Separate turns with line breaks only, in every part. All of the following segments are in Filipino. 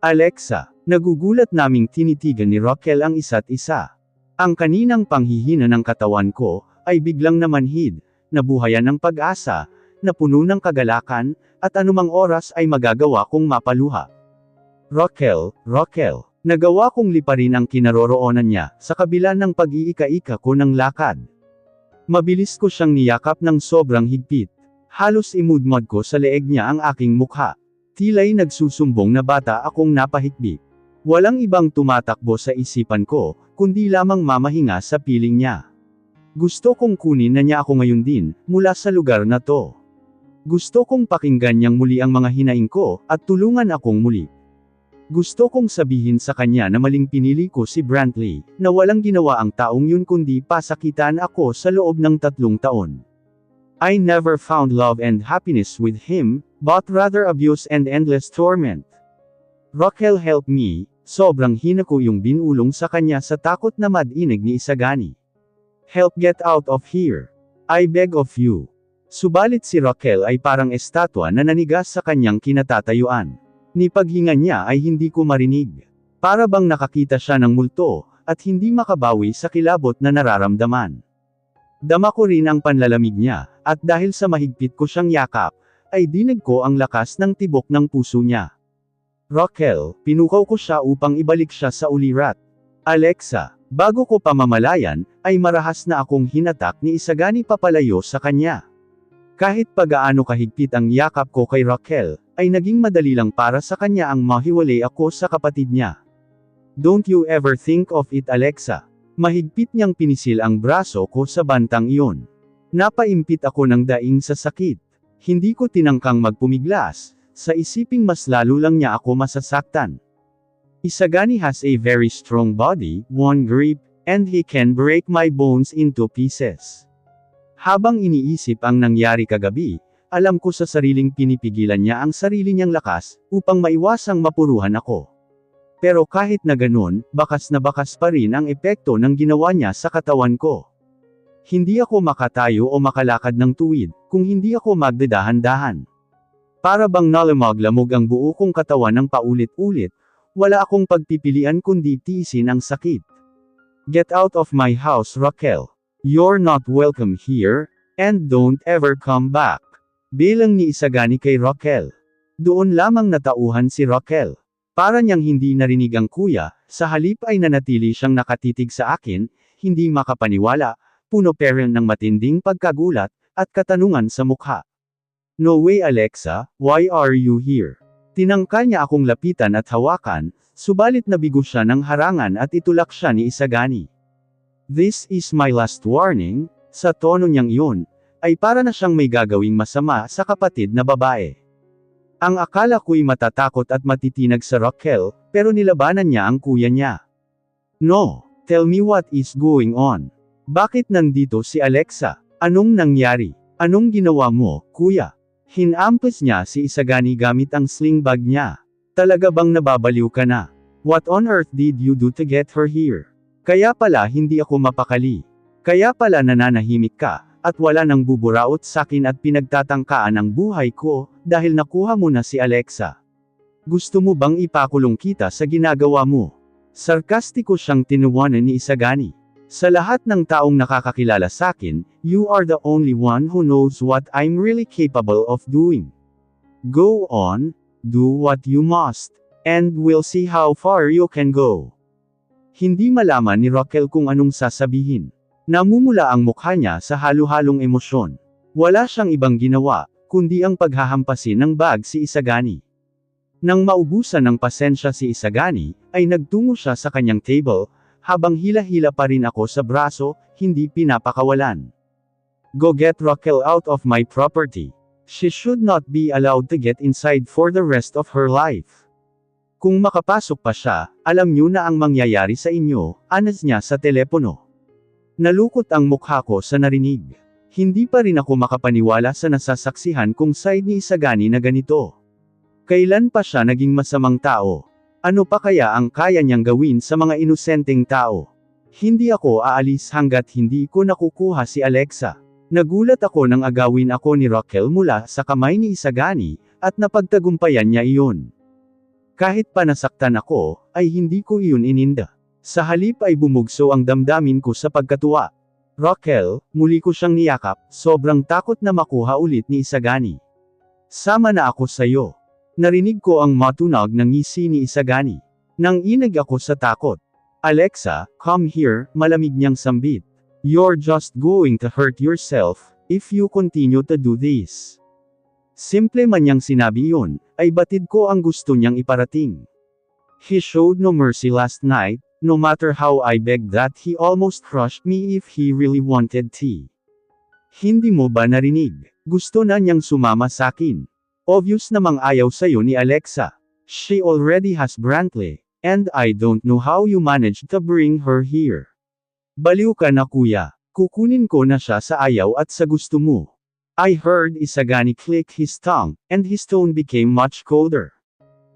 Alexa, nagugulat naming tinitigan ni Raquel ang isa't isa. Ang kaninang panghihina ng katawan ko, ay biglang namanhid, nabuhayan ng pag-asa, napuno ng kagalakan, at anumang oras ay magagawa kong mapaluha. Raquel, nagawa kong liparin ang kinaroroonan niya, sa kabila ng pag-iika-ika ko ng lakad. Mabilis ko siyang niyakap ng sobrang higpit. Halos imudmod ko sa leeg niya ang aking mukha. Tila'y nagsusumbong na bata akong napahikbi. Walang ibang tumatakbo sa isipan ko, kundi lamang mamahinga sa piling niya. Gusto kong kunin na niya ako ngayon din, mula sa lugar na to. Gusto kong pakinggan niyang muli ang mga hinaing ko, at tulungan akong muli. Gusto kong sabihin sa kanya na maling pinili ko si Brantley, na walang ginawa ang taong yun kundi pasakitan ako sa loob ng 3 taon. I never found love and happiness with him, but rather abuse and endless torment. Raquel, help me. Sobrang hina ko yung binulong sa kanya sa takot na madinig ni Isagani. Help, get out of here. I beg of you. Subalit si Raquel ay parang estatwa na nanigas sa kanyang kinatatayuan. Ni paghinga niya ay hindi ko marinig. Para bang nakakita siya ng multo, at hindi makabawi sa kilabot na nararamdaman. Dama ko rin ang panlalamig niya, at dahil sa mahigpit ko siyang yakap, ay dinig ko ang lakas ng tibok ng puso niya. Raquel, pinukaw ko siya upang ibalik siya sa ulirat. Alexa, bago ko pamamalayan, ay marahas na akong hinatak ni Isagani papalayo sa kanya. Kahit pagaano kahigpit ang yakap ko kay Raquel, ay naging madali lang para sa kanya ang mahiwalay ako sa kapatid niya. Don't you ever think of it, Alexa. Mahigpit niyang pinisil ang braso ko sa bantang iyon. Napaimpit ako ng daing sa sakit. Hindi ko tinangkang magpumiglas, sa isiping mas lalo lang niya ako masasaktan. Isagani has a very strong body, one grip, and he can break my bones into pieces. Habang iniisip ang nangyari kagabi, alam ko sa sariling pinipigilan niya ang sarili niyang lakas, upang maiwasang mapuruhan ako. Pero kahit na ganun, bakas na bakas pa rin ang epekto ng ginawa niya sa katawan ko. Hindi ako makatayo o makalakad ng tuwid, kung hindi ako magdadahan-dahan. Para bang nalamag-lamog ang buo kong katawan ng paulit-ulit, wala akong pagpipilian kundi tiisin ang sakit. Get out of my house, Raquel. You're not welcome here, and don't ever come back. Bilang ni Isagani kay Raquel. Doon lamang natauhan si Raquel. Para niyang hindi narinig ang kuya, sa halip ay nanatili siyang nakatitig sa akin, hindi makapaniwala, puno pa rin ng matinding pagkagulat, at katanungan sa mukha. No way, Alexa, why are you here? Tinangka niya akong lapitan at hawakan, subalit nabigo siya ng harangan at itulak siya ni Isagani. This is my last warning. Sa tono niyang iyon, ay para na siyang may gagawing masama sa kapatid na babae. Ang akala ko'y matatakot at matitinag sa Raquel, pero nilabanan niya ang kuya niya. No, tell me what is going on. Bakit nandito si Alexa? Anong nangyari? Anong ginawa mo, kuya? Hinampas niya si Isagani gamit ang sling bag niya. Talaga bang nababaliw ka na? What on earth did you do to get her here? Kaya pala hindi ako mapakali. Kaya pala nananahimik ka, at wala nang buburaot sakin at pinagtatangkaan ang buhay ko, dahil nakuha mo na si Alexa. Gusto mo bang ipakulong kita sa ginagawa mo? Sarkastiko siyang tinuwanan ni Isagani. Sa lahat ng taong nakakakilala sakin, you are the only one who knows what I'm really capable of doing. Go on, do what you must, and we'll see how far you can go. Hindi malaman ni Raquel kung anong sasabihin. Namumula ang mukha niya sa halo-halong emosyon. Wala siyang ibang ginawa, kundi ang paghahampasin ng bag si Isagani. Nang maubusan ng pasensya si Isagani, ay nagtungo siya sa kanyang table, habang hila-hila pa rin ako sa braso, hindi pinapakawalan. Go get Raquel out of my property. She should not be allowed to get inside for the rest of her life. Kung makapasok pa siya, alam niyo na ang mangyayari sa inyo, anas niya sa telepono. Nalukot ang mukha ko sa narinig. Hindi pa rin ako makapaniwala sa nasasaksihan kong side ni Isagani na ganito. Kailan pa siya naging masamang tao? Ano pa kaya ang kaya niyang gawin sa mga inosenteng tao? Hindi ako aalis hanggat hindi ko nakukuha si Alexa. Nagulat ako nang agawin ako ni Raquel mula sa kamay ni Isagani, at napagtagumpayan niya iyon. Kahit pa nasaktan ako, ay hindi ko iyon ininda. Sa halip ay bumugso ang damdamin ko sa pagkatuwa. Rochelle, muli ko siyang niyakap, sobrang takot na makuha ulit ni Isagani. Sama na ako sayo. Narinig ko ang matunog ng ngisi ni Isagani. Nang inag ako sa takot. Alexa, come here, malamig niyang sambit. You're just going to hurt yourself, if you continue to do this. Simple man niyang sinabi yun, ay batid ko ang gusto niyang iparating. He showed no mercy last night, no matter how I begged that he almost crushed me if he really wanted tea. Hindi mo ba narinig? Gusto na niyang sumama sakin. Obvious namang ayaw sayo ni Alexa. She already has Brantley, and I don't know how you managed to bring her here. Baliw ka na kuya. Kukunin ko na siya sa ayaw at sa gusto mo. I heard Isagani click his tongue, and his tone became much colder.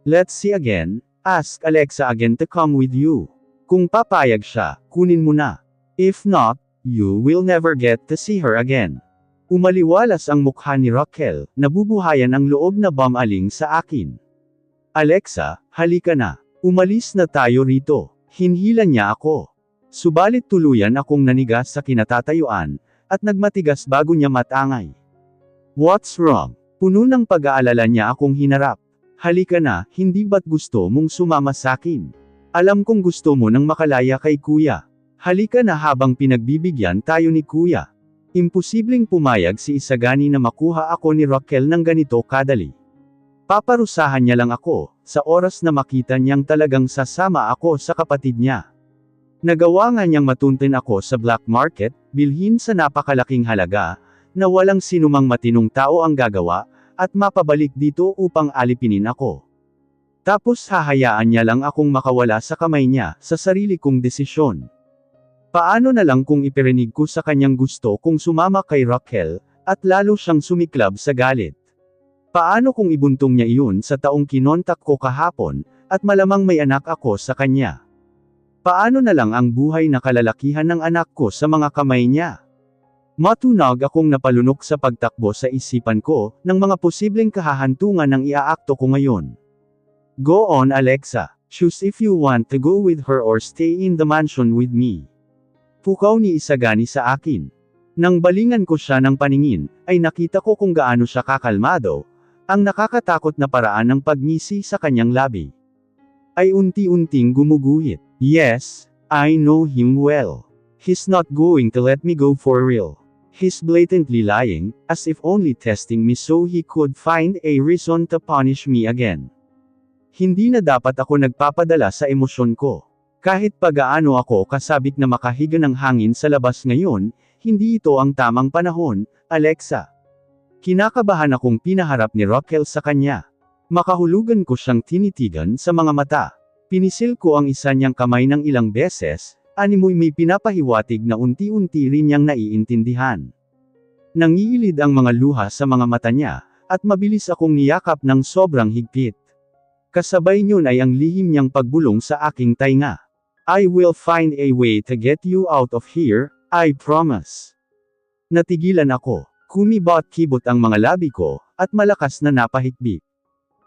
Let's see again, ask Alexa again to come with you. Kung papayag siya, kunin mo na. If not, you will never get to see her again. Umaliwalas ang mukha ni Rochelle, nabubuhayan ang loob na bumaling sa akin. Alexa, halika na. Umalis na tayo rito. Hinhila niya ako. Subalit tuluyan akong nanigas sa kinatatayuan, at nagmatigas bago niya matangay. What's wrong? Puno ng pag-aalala niya akong hinarap. Halika na, hindi ba't gusto mong sumama sakin? Alam kong gusto mo nang makalaya kay kuya. Halika na habang pinagbibigyan tayo ni kuya. Imposibleng pumayag si Isagani na makuha ako ni Rochelle ng ganito kadali. Paparusahan niya lang ako, sa oras na makita niyang talagang sasama ako sa kapatid niya. Nagawa nga niyang matuntin ako sa black market, bilhin sa napakalaking halaga, na walang sinumang matinong tao ang gagawa, at mapabalik dito upang alipinin ako. Tapos hahayaan niya lang akong makawala sa kamay niya, sa sarili kong desisyon. Paano na lang kung ipirinig ko sa kanyang gusto kung sumama kay Rochelle, at lalo siyang sumiklab sa galit? Paano kung ibuntong niya iyon sa taong kinontak ko kahapon, at malamang may anak ako sa kanya? Paano na lang ang buhay na kalalakihan ng anak ko sa mga kamay niya? Matunog akong napalunok sa pagtakbo sa isipan ko, ng mga posibleng kahahantungan ng iaakto ko ngayon. Go on Alexa, choose if you want to go with her or stay in the mansion with me. Pukaw ni Isagani sa akin. Nang balingan ko siya ng paningin, ay nakita ko kung gaano siya kakalmado, ang nakakatakot na paraan ng pagngisi sa kanyang labi. Ay unti-unting gumuguhit. Yes, I know him well. He's not going to let me go for real. He's blatantly lying, as if only testing me so he could find a reason to punish me again. Hindi na dapat ako nagpapadala sa emosyon ko. Kahit pagaano ako kasabik na makahiga ng hangin sa labas ngayon, hindi ito ang tamang panahon, Alexa. Kinakabahan akong pinaharap ni Rochelle sa kanya. Makahulugan ko siyang tinitigan sa mga mata. Pinisil ko ang isa niyang kamay ng ilang beses, animoy may pinapahiwatig na unti-unti rin niyang naiintindihan. Nangiilid ang mga luha sa mga mata niya, at mabilis akong niyakap ng sobrang higpit. Kasabay niyon ay ang lihim niyang pagbulong sa aking tainga. I will find a way to get you out of here, I promise. Natigilan ako. Kumibot-kibot ang mga labi ko, at malakas na napahikbi.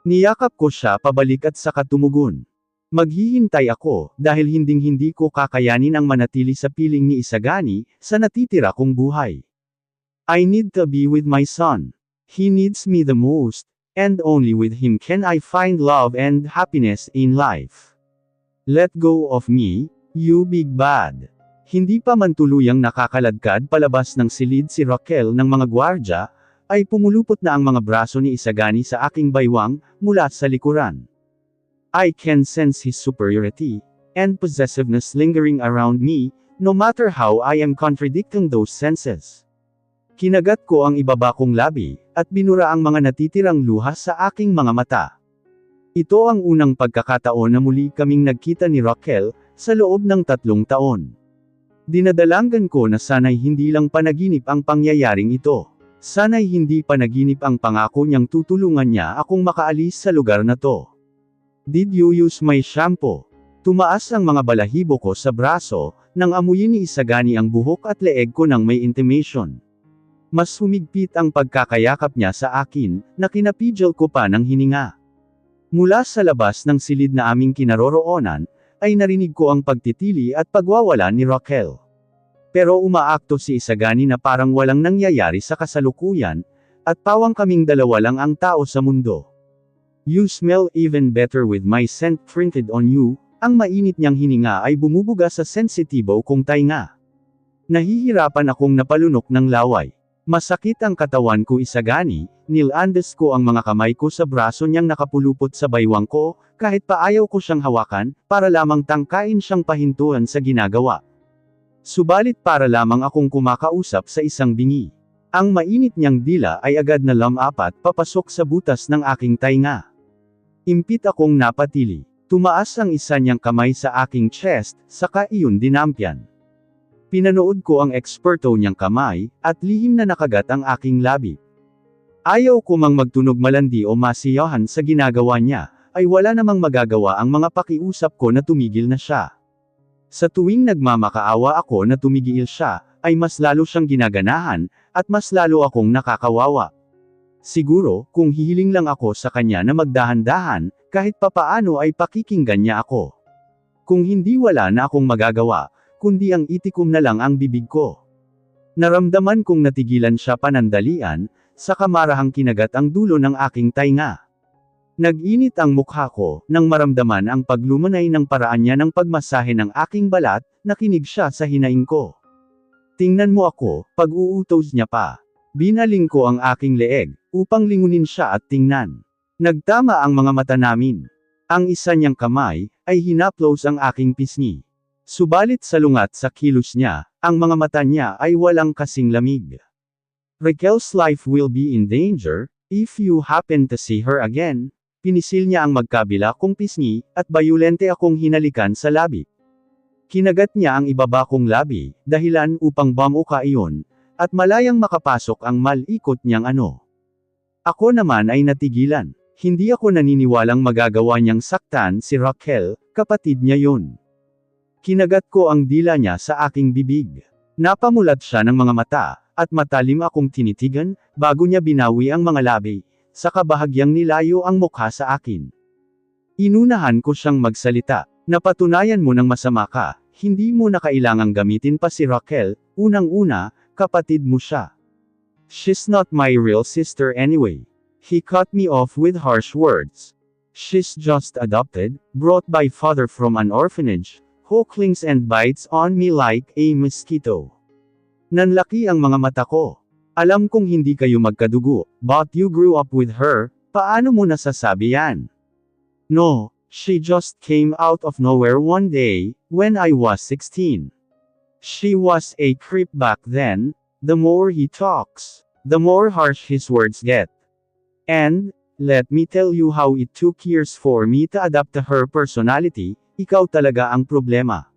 Niyakap ko siya pabalik at saka tumugon. Maghihintay ako, dahil hinding-hindi ko kakayanin ang manatili sa piling ni Isagani, sa natitira kong buhay. I need to be with my son. He needs me the most, and only with him can I find love and happiness in life. Let go of me, you big bad. Hindi pa man tuluyang nakakaladkad palabas ng silid si Rochelle ng mga gwardya, ay pumulupot na ang mga braso ni Isagani sa aking baywang, mula sa likuran. I can sense his superiority, and possessiveness lingering around me, no matter how I am contradicting those senses. Kinagat ko ang ibaba kong labi, at binura ang mga natitirang luha sa aking mga mata. Ito ang unang pagkakataon na muli kaming nagkita ni Rochelle, sa loob ng 3 taon. Dinadalanggan ko na sana'y hindi lang panaginip ang pangyayaring ito. Sana'y hindi panaginip ang pangako niyang tutulungan niya akong makaalis sa lugar na to. Did you use my shampoo? Tumaas ang mga balahibo ko sa braso, nang amuyin ni Isagani ang buhok at leeg ko ng may intimation. Mas humigpit ang pagkakayakap niya sa akin, na kinapidyo ko pa ng hininga. Mula sa labas ng silid na aming kinaroroonan, ay narinig ko ang pagtitili at pagwawala ni Raquel. Pero umaakto si Isagani na parang walang nangyayari sa kasalukuyan, at pawang kaming dalawa lang ang tao sa mundo. You smell even better with my scent printed on you. Ang mainit niyang hininga ay bumubuga sa sensitibo kong tainga. Nahihirapan akong napalunok ng laway. Masakit ang katawan ko Isagani, nilandas ko ang mga kamay ko sa braso niyang nakapulupot sa baywang ko, kahit pa ayaw ko siyang hawakan, para lamang tangkain siyang pahintuan sa ginagawa. Subalit para lamang akong kumakausap sa isang bingi. Ang mainit niyang dila ay agad na lumapat papasok sa butas ng aking tainga. Impit akong napatili. Tumaas ang isa niyang kamay sa aking chest, saka iyon dinampyan. Pinanood ko ang eksperto niyang kamay, at lihim na nakagat ang aking labi. Ayaw ko mang magtunog malandi o masiyahan sa ginagawa niya, ay wala namang magagawa ang mga pakiusap ko na tumigil na siya. Sa tuwing nagmamakaawa ako na tumigil siya, ay mas lalo siyang ginaganahan, at mas lalo akong nakakawawa. Siguro, kung hihiling lang ako sa kanya na magdahan-dahan, kahit papaano ay pakikinggan niya ako. Kung hindi wala na akong magagawa, kundi ang itikom na lang ang bibig ko. Naramdaman kong natigilan siya panandalian, saka marahang kinagat ang dulo ng aking tainga. Nag-init ang mukha ko, nang maramdaman ang paglumanay ng paraan niya ng pagmasahe ng aking balat, nakinig siya sa hinaing ko. Tingnan mo ako, pag-uutos niya pa. Binaling ko ang aking leeg, upang lingunin siya at tingnan. Nagtama ang mga mata namin. Ang isa niyang kamay, ay hinaplos ang aking pisngi. Subalit salungat sa kilos niya, ang mga mata niya ay walang kasing lamig. Raquel's life will be in danger, if you happen to see her again. Pinisil niya ang magkabila kong pisngi, at bayulente akong hinalikan sa labi. Kinagat niya ang ibaba kong labi, dahilan upang bamuka iyon, at malayang makapasok ang malikot niyang ano. Ako naman ay natigilan. Hindi ako naniniwalang magagawa niyang saktan si Raquel, kapatid niya yun. Kinagat ko ang dila niya sa aking bibig. Napamulat siya ng mga mata, at matalim akong tinitigan, bago niya binawi ang mga labi, saka bahagyang nilayo ang mukha sa akin. Inunahan ko siyang magsalita. Napatunayan mo ng masama ka, hindi mo na kailangang gamitin pa si Raquel, unang-una, kapatid mo siya. She's not my real sister anyway. He cut me off with harsh words. She's just adopted, brought by father from an orphanage, who clings and bites on me like a mosquito. Nanlaki ang mga mata ko. Alam kong hindi kayo magkadugo, but you grew up with her, paano mo nasasabi yan? No, she just came out of nowhere one day, when I was 16. She was a creep back then. The more he talks, the more harsh his words get. And, let me tell you how it took years for me to adapt to her personality. Ikaw talaga ang problema.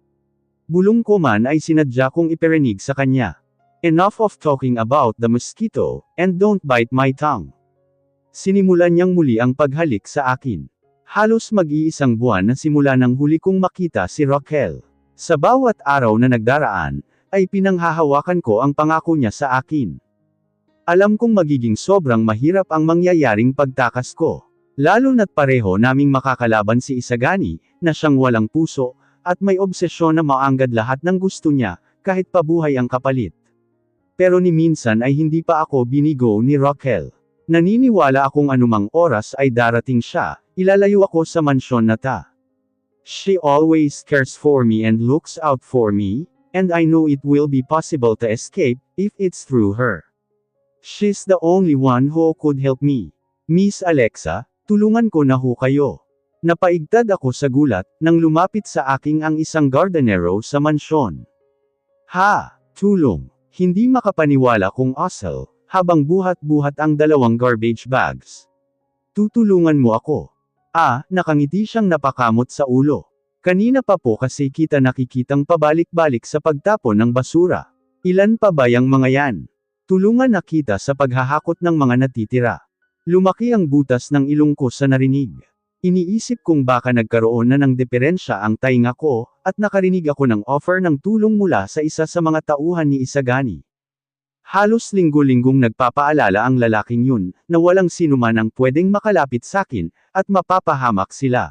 Bulong ko man ay sinadya kong iperinig sa kanya. Enough of talking about the mosquito, and don't bite my tongue. Sinimulan niyang muli ang paghalik sa akin. Halos mag-iisang buwan na simula nang huli kong makita si Raquel. Sa bawat araw na nagdaraan, ay pinanghahawakan ko ang pangako niya sa akin. Alam kong magiging sobrang mahirap ang mangyayaring pagtakas ko. Lalo na't pareho naming makakalaban si Isagani, na siyang walang puso, at may obsesyon na maanggad lahat ng gusto niya, kahit pabuhay ang kapalit. Pero ni minsan ay hindi pa ako binigo ni Raquel. Naniniwala akong anumang oras ay darating siya, ilalayo ako sa mansyon na ta. She always cares for me and looks out for me, and I know it will be possible to escape, if it's through her. She's the only one who could help me. Miss Alexa, tulungan ko na ho kayo. Napaigtad ako sa gulat, nang lumapit sa aking ang isang gardenero sa mansyon. Ha! Tulong! Hindi makapaniwala kung asal, habang buhat-buhat ang dalawang garbage bags. Tutulungan mo ako. Nakangiti siyang napakamot sa ulo. Kanina pa po kasi kita nakikitang pabalik-balik sa pagtapon ng basura. Ilan pa ba yang mga yan? Tulungan na kita sa paghahakot ng mga natitira. Lumaki ang butas ng ilong ko sa narinig. Iniisip kong baka nagkaroon na ng diferensya ang tainga ko, at nakarinig ako ng offer ng tulong mula sa isa sa mga tauhan ni Isagani. Halos linggo-linggong nagpapaalala ang lalaking yun, na walang sinuman ang pwedeng makalapit sakin, at mapapahamak sila.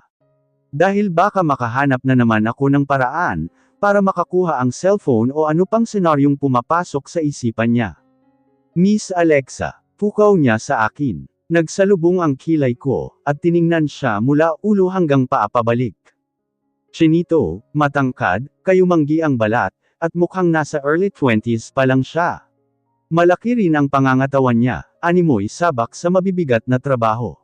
Dahil baka makahanap na naman ako ng paraan, para makakuha ang cellphone o ano pang senaryong pumapasok sa isipan niya. Miss Alexa, pukaw niya sa akin. Nagsalubong ang kilay ko, at tiningnan siya mula ulo hanggang paa pabalik. Chinito, matangkad, kayumanggi ang balat, at mukhang nasa early 20s pa lang siya. Malaki rin ang pangangatawan niya, animoy sabak sa mabibigat na trabaho.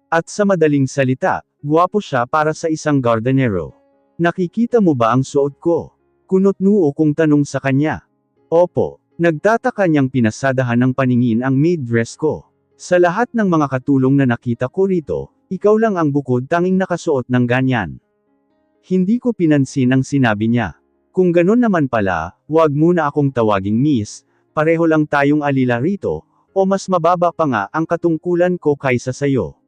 At sa madaling salita, gwapo siya para sa isang gardenero. Nakikita mo ba ang suot ko? Kunot noo kong tanong sa kanya. Opo, nagtataka niyang pinasadahan ng paningin ang maid dress ko. Sa lahat ng mga katulong na nakita ko rito, ikaw lang ang bukod tanging nakasuot ng ganyan. Hindi ko pinansin ang sinabi niya. Kung ganon naman pala, wag muna akong tawaging miss, pareho lang tayong alila rito, o mas mababa pa nga ang katungkulan ko kaysa sayo.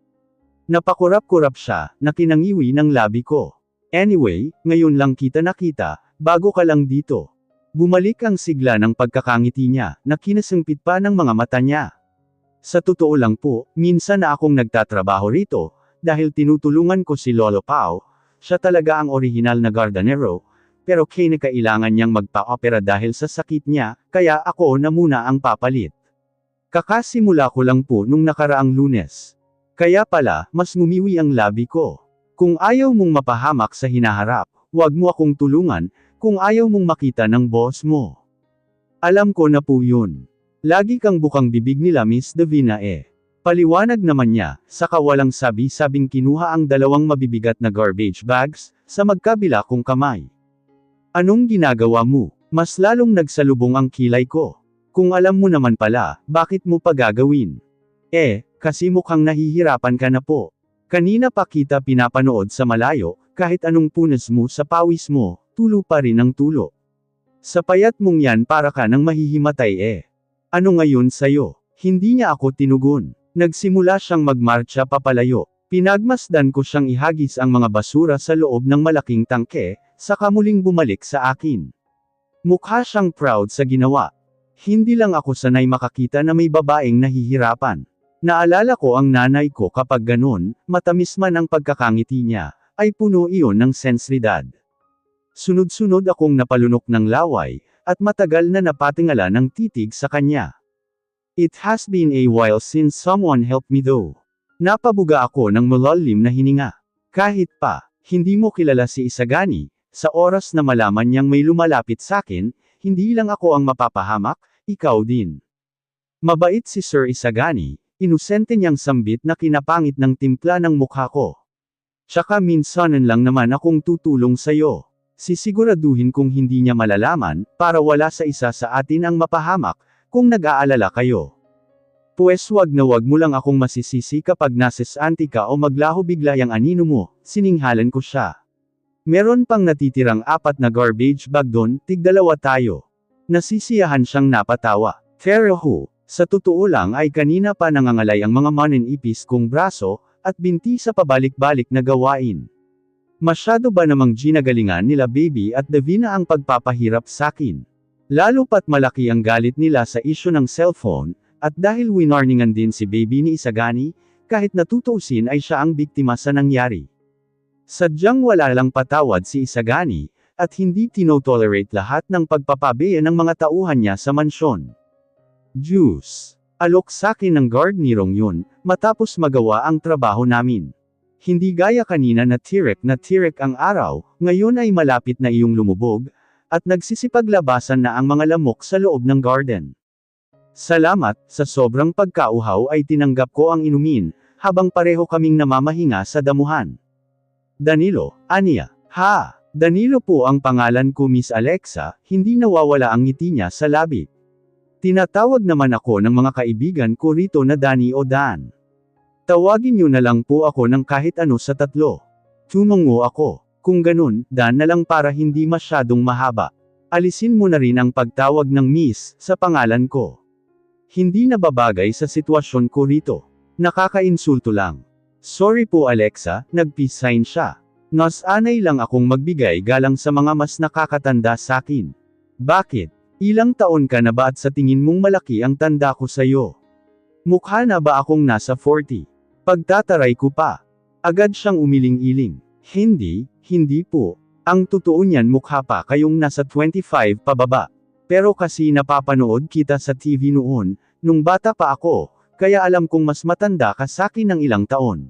Napakurap-kurap siya, na kinangiwi ng labi ko. Anyway, ngayon lang kita nakita, bago ka lang dito. Bumalik ang sigla ng pagkakangiti niya, na kinasingpit pa ng mga mata niya. Sa totoo lang po, minsan na akong nagtatrabaho rito, dahil tinutulungan ko si Lolo Pao, siya talaga ang orihinal na gardenero, pero kinakailangan niyang magpa-opera dahil sa sakit niya, kaya ako na muna ang papalit. Kakasimula ko lang po nung nakaraang Lunes. Kaya pala, mas ngumiwi ang labi ko. Kung ayaw mong mapahamak sa hinaharap, wag mo akong tulungan, kung ayaw mong makita ng boss mo. Alam ko na po yun. Lagi kang bukang bibig nila Miss Davina eh. Paliwanag naman niya, saka walang sabi-sabing kinuha ang dalawang mabibigat na garbage bags, sa magkabila kong kamay. Anong ginagawa mo? Mas lalong nagsalubong ang kilay ko. Kung alam mo naman pala, bakit mo pa gagawin? Kasi mukhang nahihirapan ka na po. Kanina pa kita pinapanood sa malayo, kahit anong punas mo sa pawis mo, tulo pa rin ang tulo. Sa payat mong yan para ka nang mahihimatay eh. Ano ngayon sayo? Hindi niya ako tinugon. Nagsimula siyang magmarcha papalayo. Pinagmasdan ko siyang ihagis ang mga basura sa loob ng malaking tangke, saka muling bumalik sa akin. Mukha siyang proud sa ginawa. Hindi lang ako sanay makakita na may babaeng nahihirapan. Naalala ko ang nanay ko kapag ganon, matamis man ang pagkakangiti niya, ay puno iyon ng sensidad. Sunod-sunod akong napalunok ng laway, at matagal na napatingala ng titig sa kanya. It has been a while since someone helped me though. Napabuga ako ng malalim na hininga. Kahit pa, hindi mo kilala si Isagani, sa oras na malaman niyang may lumalapit sakin, hindi lang ako ang mapapahamak, ikaw din. Mabait si Sir Isagani, inusente niyang sambit na kinapangit ng timpla ng mukha ko. Tsaka minsanan lang naman akong tutulong sayo. Sisiguraduhin kong hindi niya malalaman, para wala sa isa sa atin ang mapahamak, kung nag-aalala kayo. Pues wag mo lang akong masisisi kapag nasesanti ka o maglaho bigla yang anino mo, sininghalan ko siya. Meron pang natitirang 4 na garbage bag doon, tig-2 tayo. Nasisiyahan siyang napatawa. Pero sa totoo lang ay kanina pa nangangalay ang mga maninipis kong braso, at binti sa pabalik-balik na gawain. Masyado ba namang ginagalingan nila Baby at Davina ang pagpapahirap sakin? Lalo pat malaki ang galit nila sa isyu ng cellphone, at dahil winarningan din si Baby ni Isagani, kahit natutuusin ay siya ang biktima sa nangyari. Sadyang wala lang patawad si Isagani, at hindi tinotolerate lahat ng pagpapabeya ng mga tauhan niya sa mansyon. Diyos! Alok sakin ng gardenirong yun, matapos magawa ang trabaho namin. Hindi gaya kanina na tirek ang araw, ngayon ay malapit na iyong lumubog, at nagsisipaglabasan na ang mga lamok sa loob ng garden. Salamat, sa sobrang pagkauhaw ay tinanggap ko ang inumin, habang pareho kaming namamahinga sa damuhan. Danilo, aniya. Danilo po ang pangalan ko Miss Alexa, hindi nawawala ang ngiti niya sa labi. Tinatawag naman ako ng mga kaibigan ko rito na Dani o Dan. Tawagin niyo na lang po ako ng kahit ano sa 3. Tumungo ako. Kung ganun, Dan na lang para hindi masyadong mahaba. Alisin mo na rin ang pagtawag ng Miss sa pangalan ko. Hindi nababagay sa sitwasyon ko rito. Nakakainsulto lang. Sorry po Alexa, nag-peace sign siya. Nas anay lang akong magbigay galang sa mga mas nakakatanda sakin. Bakit? Ilang taon ka na ba at sa tingin mong malaki ang tanda ko sa'yo? Mukha na ba akong nasa 40? Pagtataray ko pa. Agad siyang umiling-iling. Hindi po. Ang totoo niyan mukha pa kayong nasa 25 pababa. Pero kasi napapanood kita sa TV noon, nung bata pa ako, kaya alam kong mas matanda ka sa'kin ng ilang taon.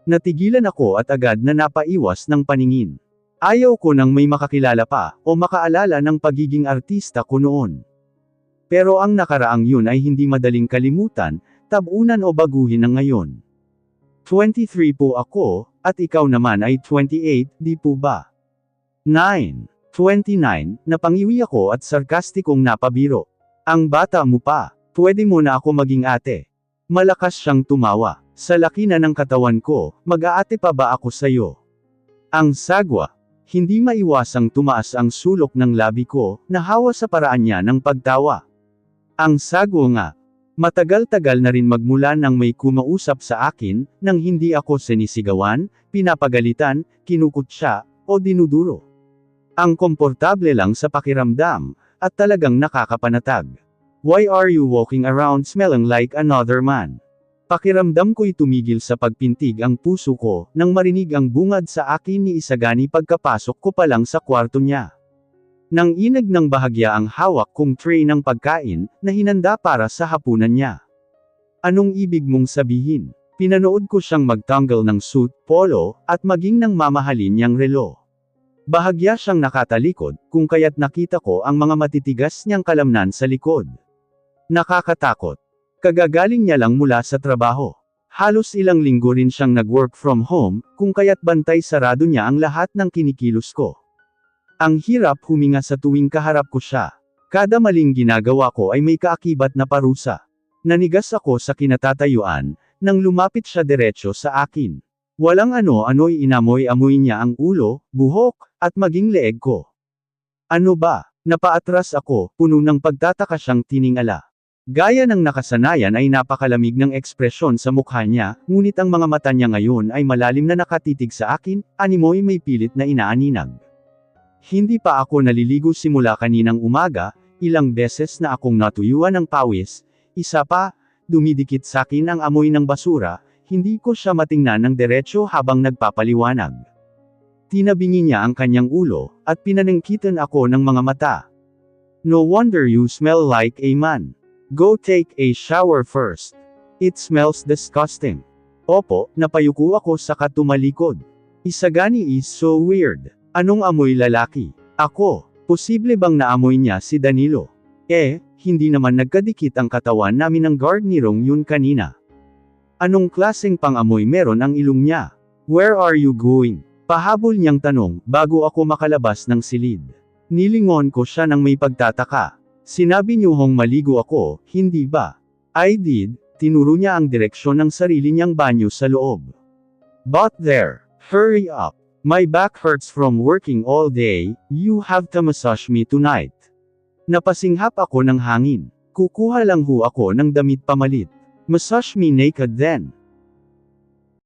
Natigilan ako at agad na napaiwas ng paningin. Ayaw ko nang may makakilala pa, o makaalala ng pagiging artista ko noon. Pero ang nakaraang yun ay hindi madaling kalimutan, tabunan o baguhin ng ngayon. 23 po ako, at ikaw naman ay 28, di po ba? 29, napangiwi ako at sarkastikong napabiro. Ang bata mo pa, pwede mo na ako maging ate. Malakas siyang tumawa. Sa laki na ng katawan ko, mag-aate pa ba ako sa'yo? Ang sagwa. Hindi maiwasang tumaas ang sulok ng labi ko, nahawa sa paraan niya ng pagtawa. Ang sagwa nga. Matagal-tagal na rin magmula nang may kumausap sa akin, nang hindi ako sinisigawan, pinapagalitan, kinukutya, o dinuduro. Ang komportable lang sa pakiramdam, at talagang nakakapanatag. Why are you walking around smelling like another man? Pakiramdam ko'y tumigil sa pagpintig ang puso ko, nang marinig ang bungad sa akin ni Isagani pagkapasok ko pa lang sa kwarto niya. Nang inag ng bahagya ang hawak kong tray ng pagkain, na hinanda para sa hapunan niya. Anong ibig mong sabihin? Pinanood ko siyang magtanggal ng suit, polo, at maging ng mamahalin niyang relo. Bahagya siyang nakatalikod, kung kaya't nakita ko ang mga matitigas niyang kalamnan sa likod. Nakakatakot. Kagagaling niya lang mula sa trabaho. Halos ilang linggo rin siyang nag-work from home, kung kaya't bantay sarado niya ang lahat ng kinikilos ko. Ang hirap huminga sa tuwing kaharap ko siya. Kada maling ginagawa ko ay may kaakibat na parusa. Nanigas ako sa kinatatayuan, nang lumapit siya diretso sa akin. Walang ano-ano'y inamoy-amoy niya ang ulo, buhok, at maging leeg ko. Ano ba? Napaatras ako, puno ng pagtataka siyang tiningala. Gaya ng nakasanayan ay napakalamig ng ekspresyon sa mukha niya, ngunit ang mga mata niya ngayon ay malalim na nakatitig sa akin, animoy may pilit na inaaninag. Hindi pa ako naliligo simula kaninang umaga, ilang beses na akong natuyuan ng pawis, isa pa, dumidikit sa akin ang amoy ng basura, hindi ko siya matingnan ng diretso habang nagpapaliwanag. Tinabingi niya ang kanyang ulo, at pinanangkitan ako ng mga mata. No wonder you smell like a man. Go take a shower first. It smells disgusting. Opo, napayuko ako saka tumalikod. Isagani is so weird. Anong amoy lalaki? Ako, posible bang naamoy niya si Danilo? Hindi naman nagkadikit ang katawan namin ng guard nirong yun kanina. Anong klaseng pang-amoy meron ang ilong niya? Where are you going? Pahabol niyang tanong, bago ako makalabas ng silid. Nilingon ko siya ng may pagtataka. Sinabi niyo hong maligo ako, hindi ba? I did, tinuro niya ang direksyon ng sarili niyang banyo sa loob. But there, hurry up. My back hurts from working all day, you have to massage me tonight. Napasinghap ako ng hangin. Kukuha lang ho ako ng damit pamalit. Massage me naked then.